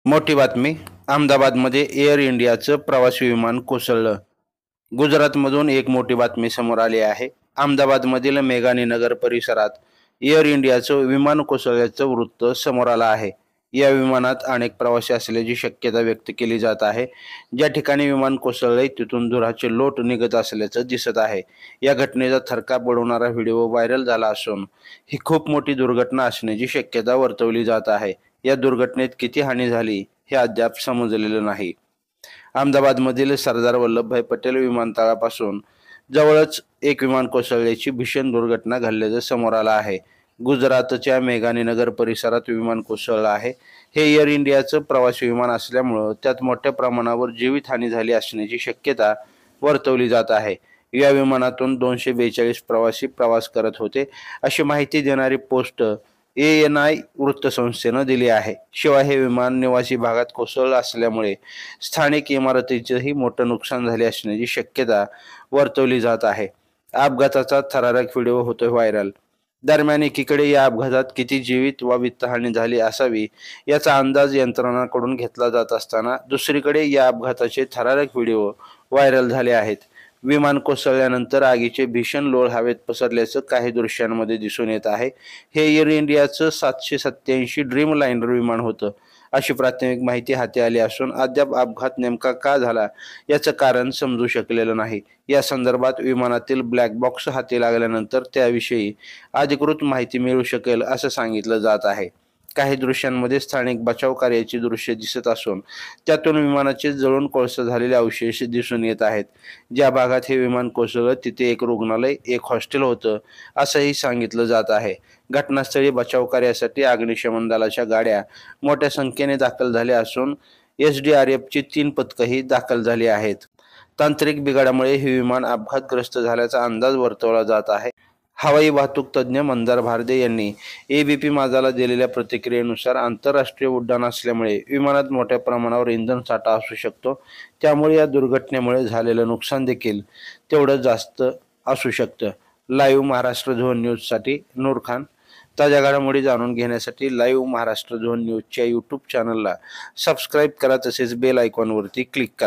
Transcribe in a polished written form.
मोठी बातमी. अहमदाबादमध्ये एअर इंडियाचं प्रवासी विमान कोसळलं. गुजरातमधून एक मोठी बातमी समोर आली आहे. अहमदाबादमधील मेघानी नगर परिसरात एअर इंडियाचं विमान कोसळल्याचं वृत्त समोर आलं आहे. या विमानात अनेक प्रवासी असल्याची शक्यता व्यक्त केली जात आहे. ज्या ठिकाणी विमान कोसळले तिथून धुराचे लोट निघत असल्याचं दिसत आहे. या घटनेचा थरकाप उडवणारा व्हिडिओ व्हायरल झाला असून ही खूप मोठी दुर्घटना असण्याची शक्यता वर्तवली जात आहे. या दुर्घटनेत किती हानी झाली हे अद्याप समजलेलं नाही. अहमदाबादमधील सरदार वल्लभभाई पटेल विमानतळापासून जवळच एक विमान कोसळल्याची भीषण दुर्घटना घडल्याचं समोर आलं आहे. गुजरातच्या मेघानी नगर परिसरात विमान कोसळलं आहे. हे एअर इंडियाचं प्रवासी विमान असल्यामुळं त्यात मोठ्या प्रमाणावर जीवितहानी झाली असण्याची शक्यता वर्तवली जात आहे. या विमानातून 242 प्रवासी प्रवास करत होते, अशी माहिती देणारी पोस्ट ANI वृत्तसंस्थेनं दिली आहे. शिवाय हे विमान निवासी भागात कोसळलं असल्यामुळे स्थानिक इमारतीचेही मोठं नुकसान झाले असण्याची शक्यता वर्तवली जात आहे. अपघाताचा थरारक व्हिडिओ होतोय व्हायरल. दरम्यान एकीकडे या अपघातात किती जीवित व वित्तहानी झाली असावी याचा अंदाज यंत्रणांकडून घेतला जात असताना दुसरीकडे या अपघाताचे थरारक व्हिडिओ व्हायरल झाले आहेत. विमान कोसळल्यानंतर आगीचे भीषण लोळ हवेत पसरल्याचं काही दृश्यांमध्ये दिसून येत आहे. हे एअर इंडियाचं 787 ड्रीम लाइनर विमान होतं, अशी प्राथमिक माहिती हाती आली असून अद्याप अपघात नेमका का झाला याचं कारण समजू शकलेलं नाही. या संदर्भात विमानातील ब्लॅक बॉक्स हाती लागल्यानंतर त्याविषयी अधिकृत माहिती मिळू शकेल असं सांगितलं जात आहे. काही दृश्यांमध्ये स्थानिक बचाव कार्याची दृश्य दिसत असून त्यातून विमानाचे जळून कोळसा झालेले अवशेष दिसून येत आहेत. ज्या भागात हे विमान कोसळलं तिथे एक रुग्णालय, एक हॉस्टेल होतं असंही सांगितलं जात आहे. घटनास्थळी बचाव कार्यासाठी अग्निशमन दलाच्या गाड्या मोठ्या संख्येने दाखल झाल्या असून SDRFची 3 पथकंही दाखल झाली आहेत. तांत्रिक बिघाडामुळे हे विमान अपघातग्रस्त झाल्याचा अंदाज वर्तवला जात आहे. हवाई वाहतूक तज्ज्ञ मंदार भारदे यांनी ABP माझाला दिलेल्या प्रतिक्रियेनुसार आंतरराष्ट्रीय उड्डाण असल्यामुळे विमानात मोठ्या प्रमाणावर इंधन साठा असू शकतो. त्यामुळे या दुर्घटनेमुळे झालेलं नुकसान देखील तेवढं जास्त असू शकतं. लाईव्ह महाराष्ट्र झोन न्यूजसाठी नूर खान. ताज्या घडामोडी जाणून घेण्यासाठी लाईव्ह महाराष्ट्र झोन न्यूजच्या YouTube चॅनलला सबस्क्राईब करा, तसेच बेल आयकॉनवरती क्लिक करा.